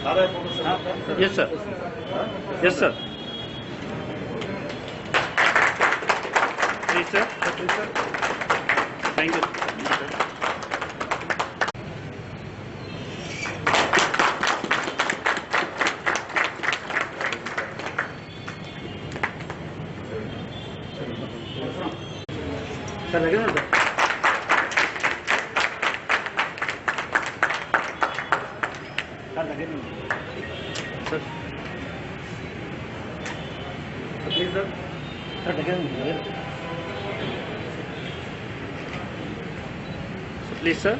Yes, sir. Yes, sir. Please, sir. Thank you. Sir, lage na sir. Sir, lage na. Sir. Please, sir. Sir, lage na. So, please, sir.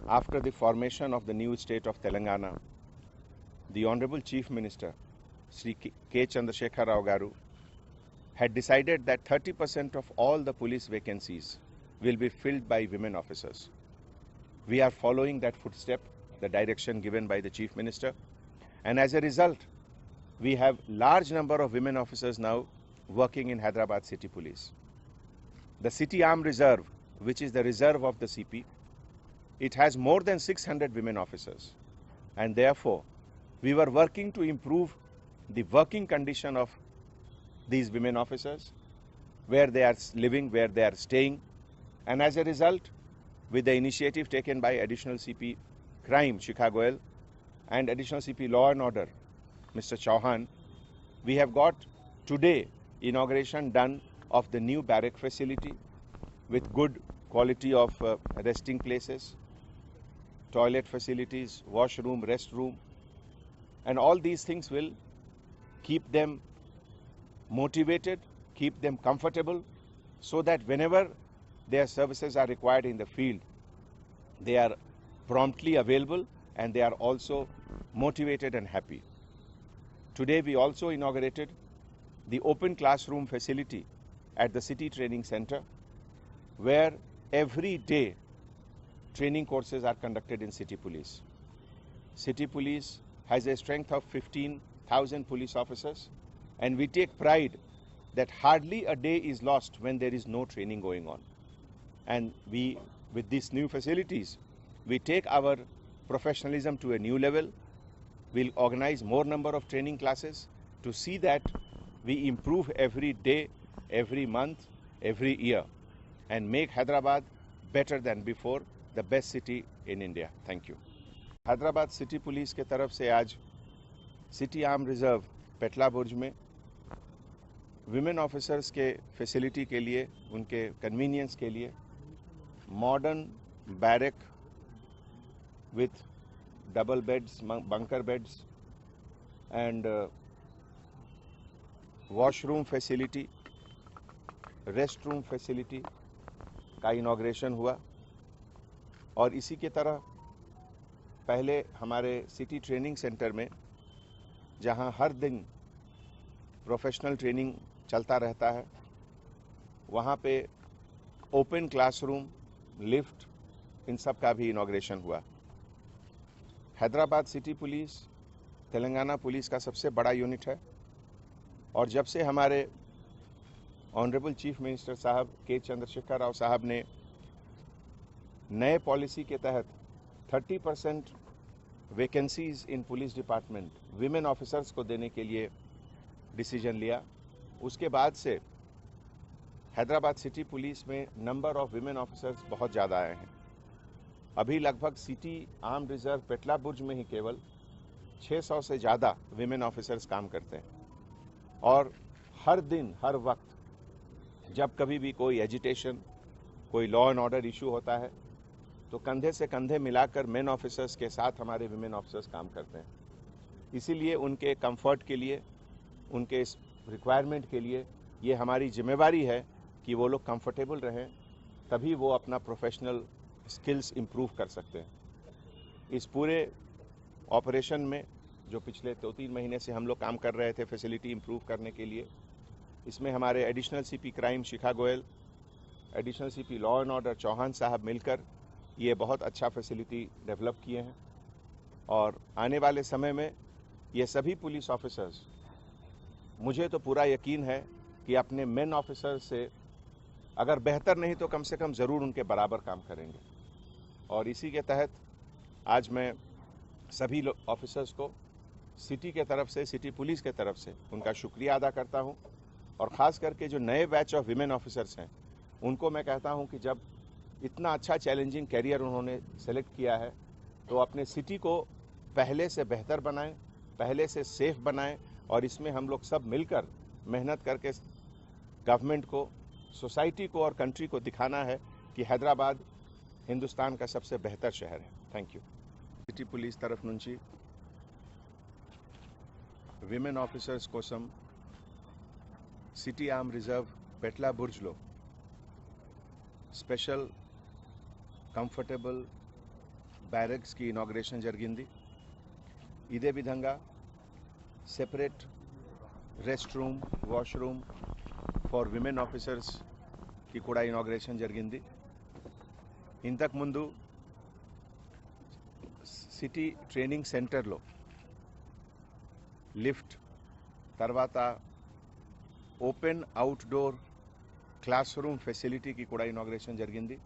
After the formation of the new state of Telangana, the Honorable Chief Minister, Sri K. Chandrasekhar Rao Garu, had decided that 30% of all the police vacancies will be filled by women officers. We are following that footstep, the direction given by the Chief Minister, and as a result, we have large number of women officers now working in Hyderabad City Police. The City Armed Reserve, which is the reserve of the CP, it has more than 600 women officers, and therefore we were working to improve the working condition of these women officers, where they are living, where they are staying, and as a result, with the initiative taken by Additional CP Crime Shikha Goyal and Additional CP Law and Order Mr. Chauhan, we have got today inauguration done of the new barrack facility with good quality of resting places, toilet facilities, washroom, restroom, and all these things will keep them motivated, keep them comfortable, so that whenever their services are required in the field, they are promptly available and they are also motivated and happy. Today we also inaugurated the open classroom facility at the City Training Center, where every day training courses are conducted in City Police. City Police has a strength of 15,000 police officers, and we take pride that hardly a day is lost when there is no training going on. And we, with these new facilities, we take our professionalism to a new level. We'll organize more number of training classes to see that we improve every day, every month, every year, and make Hyderabad better than before, the best city in India. Thank you. Hyderabad city police के तरफ से आज city arm reserve पेटला बुर्ज में women officers के facility के लिए, उनके कन्वीनियंस के लिए modern barrack with double beds, bunker beds and washroom facility, rest room facility का इनॉग्रेशन हुआ। और इसी के तरह पहले हमारे सिटी ट्रेनिंग सेंटर में, जहां हर दिन प्रोफेशनल ट्रेनिंग चलता रहता है, वहां पे ओपन क्लासरूम, लिफ्ट, इन सब का भी इनॉग्रेशन हुआ। Hyderabad city police Telangana police का सबसे बड़ा यूनिट है, और जब से हमारे ऑनरेबल चीफ मिनिस्टर साहब के चंद्रशेखर राव साहब ने नए पॉलिसी के तहत 30% vacancies in police department women officers को देने के लिए डिसीजन लिया, उसके बाद से हैदराबाद सिटी पुलिस में नंबर ऑफ विमेन ऑफिसर्स बहुत ज़्यादा आए हैं। अभी लगभग सिटी आर्म रिजर्व पेटला बुर्ज में ही केवल 600 से ज़्यादा विमेन ऑफिसर्स काम करते हैं, और हर दिन हर वक्त जब कभी भी कोई एजिटेशन, कोई लॉ एंड ऑर्डर इशू होता है, तो कंधे से कंधे मिलाकर मेन ऑफिसर्स के साथ हमारे विमेन ऑफिसर्स काम करते हैं। इसीलिए उनके कंफर्ट के लिए, उनके रिक्वायरमेंट के लिए ये हमारी जिम्मेवारी है कि वो लोग कंफर्टेबल रहें, तभी वो अपना प्रोफेशनल स्किल्स इंप्रूव कर सकते हैं। इस पूरे ऑपरेशन में जो पिछले 2-3 महीने से हम लोग काम कर रहे थे फैसिलिटी इंप्रूव करने के लिए, इसमें हमारे additional CP crime Shikha Goyal, additional CP law and order Chauhan sahab मिलकर ये बहुत अच्छा फैसिलिटी डेवलप किए हैं, और आने वाले समय में ये सभी पुलिस ऑफिसर्स, मुझे तो पूरा यकीन है कि अपने मेन ऑफिसर से अगर बेहतर नहीं तो कम से कम ज़रूर उनके बराबर काम करेंगे। और इसी के तहत आज मैं सभी ऑफिसर्स को सिटी के तरफ से, सिटी पुलिस के तरफ से उनका शुक्रिया अदा करता हूं। और ख़ास करके जो नए बैच ऑफ विमेन ऑफिसर्स हैं उनको मैं कहता हूं कि जब इतना अच्छा चैलेंजिंग कैरियर उन्होंने सेलेक्ट किया है तो अपने सिटी को पहले से बेहतर बनाएं, पहले से सेफ बनाएं। और इसमें हम लोग सब मिलकर मेहनत करके गवर्नमेंट को, सोसाइटी को और कंट्री को दिखाना है कि हैदराबाद हिंदुस्तान का सबसे बेहतर शहर है। Thank you. సిటీ పోలీస్ తరఫు నుంచి విమెన్ ఆఫీసర్స్ కోసం సిటీ ఆర్మ్ రిజర్వ్ పెట్లా బుర్జ్లో స్పెషల్ కంఫర్టబుల్ బ్యారక్స్కి ఇనాగ్రేషన్ జరిగింది. ఇదే విధంగా separate rest room, washroom for women ఆఫీసర్స్కి కూడా ఇనాగ్రేషన్ జరిగింది. ఇంతకుముందు సిటీ ట్రైనింగ్ సెంటర్లో లిఫ్ట్, తర్వాత ఓపెన్ అవుట్డోర్ క్లాస్ రూమ్ ఫెసిలిటీకి కూడా ఇనాగ్రేషన్ జరిగింది.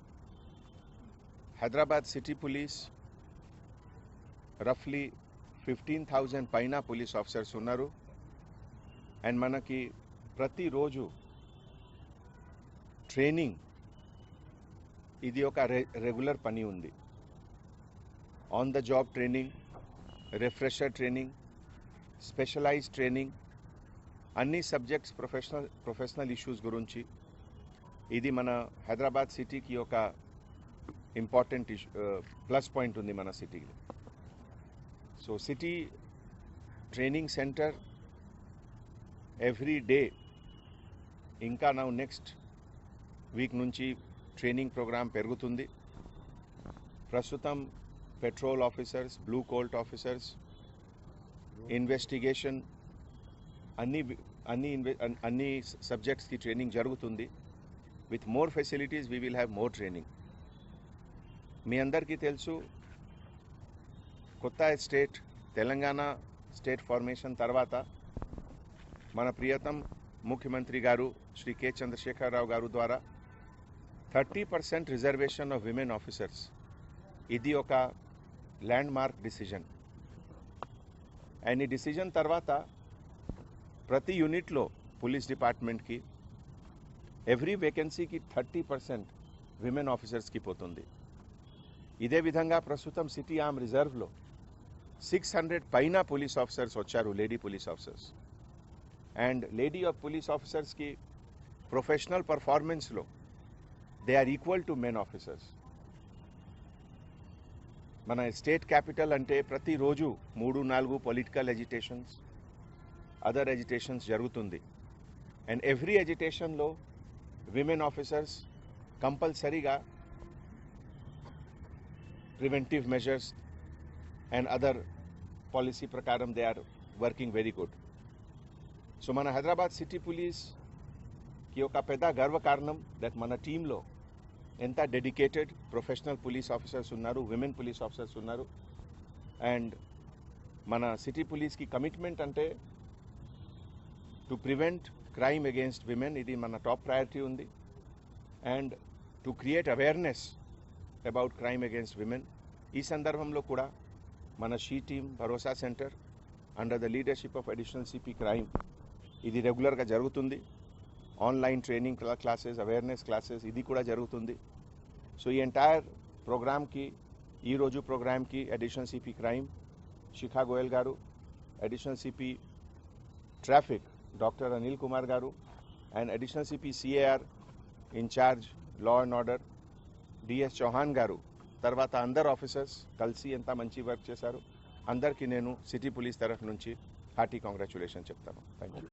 హైదరాబాద్ సిటీ పోలీస్ రఫ్లీ 15,000 పైన పోలీస్ ఆఫీసర్స్ ఉన్నారు. అండ్ మనకి ప్రతిరోజు ట్రైనింగ్ ఇది ఒక రెగ్యులర్ పని ఉంది. On the job training, refresher training, specialized training, అన్ని సబ్జెక్ట్స్ ప్రొఫెషనల్ ఇష్యూస్ గురించి ఇది మన హైదరాబాద్ సిటీకి ఒక ఇంపార్టెంట్ ప్లస్ పాయింట్ ఉంది మన సిటీలో. So city training centre every day, ఇంకా నా నెక్స్ట్ వీక్ నుంచి ట్రైనింగ్ ప్రోగ్రాం పెరుగుతుంది. ప్రస్తుతం patrol officers, blue colt officers, investigation అన్ని సబ్జెక్ట్స్కి ట్రైనింగ్ జరుగుతుంది. With more facilities we will have more training. మీ అందరికీ తెలుసు, కొత్త స్టేట్ తెలంగాణ స్టేట్ ఫార్మేషన్ తర్వాత మన ప్రియతం ముఖ్యమంత్రి గారు శ్రీ కె చంద్రశేఖరరావు గారు ద్వారా 30% రిజర్వేషన్ ఆఫ్ విమెన్ ఆఫీసర్స్ ఇది ఒక ల్యాండ్ మార్క్ డిసిజన్. అండ్ ఈ డిసిజన్ తర్వాత ప్రతి యూనిట్లో పోలీస్ డిపార్ట్మెంట్కి ఎవ్రీ వేకెన్సీకి 30% విమెన్ ఆఫీసర్స్కి పోతుంది. ఇదే విధంగా ప్రస్తుతం సిటీ ఆర్మ్ రిజర్వ్లో 600 పైన పోలీస్ ఆఫీసర్స్ వచ్చారు, lady police officers. And lady police ఆఫీసర్స్కి ప్రొఫెషనల్ పర్ఫార్మెన్స్లో they are equal to men officers. మన స్టేట్ క్యాపిటల్ అంటే ప్రతిరోజు 3-4 పొలిటికల్ ఎజిటేషన్స్, అదర్ ఎజిటేషన్స్ జరుగుతుంది. అండ్ ఎవ్రీ ఎజిటేషన్లో విమెన్ ఆఫీసర్స్ కంపల్సరీగా preventive measures and other policy ప్రకారం they are working very good. So మన హైదరాబాద్ సిటీ పోలీస్కి ఒక పెద్ద గర్వకారణం దట్ మన టీంలో ఎంత డెడికేటెడ్ ప్రొఫెషనల్ పోలీస్ ఆఫీసర్స్ ఉన్నారు, విమెన్ పోలీస్ ఆఫీసర్స్ ఉన్నారు. అండ్ మన సిటీ పోలీస్కి కమిట్మెంట్ అంటే to prevent crime against women, ఇది మన టాప్ ప్రయారిటీ ఉంది. And to create awareness about crime against women. ఈ సందర్భంలో కూడా మన she team Bharosa centre under the leadership of additional CP crime ఇది రెగ్యులర్గా జరుగుతుంది. Online training classes, awareness classes ఇది కూడా జరుగుతుంది. సో ఈ ఎంటైర్ ప్రోగ్రామ్కి, ఈరోజు ప్రోగ్రామ్కి additional CP crime Shikha Goyal garu, additional CP traffic doctor Anil Kumar garu, and additional CP CAR incharge law and order DS Chauhan garu, తర్వాత అందరు ఆఫీసర్స్ కలిసి ఎంత మంచి వర్క్ చేశారు. అందరికీ నేను సిటీ పోలీస్ తరఫు నుంచి హార్టీ కాంగ్రాచ్యులేషన్ చెప్తాను. Thank you.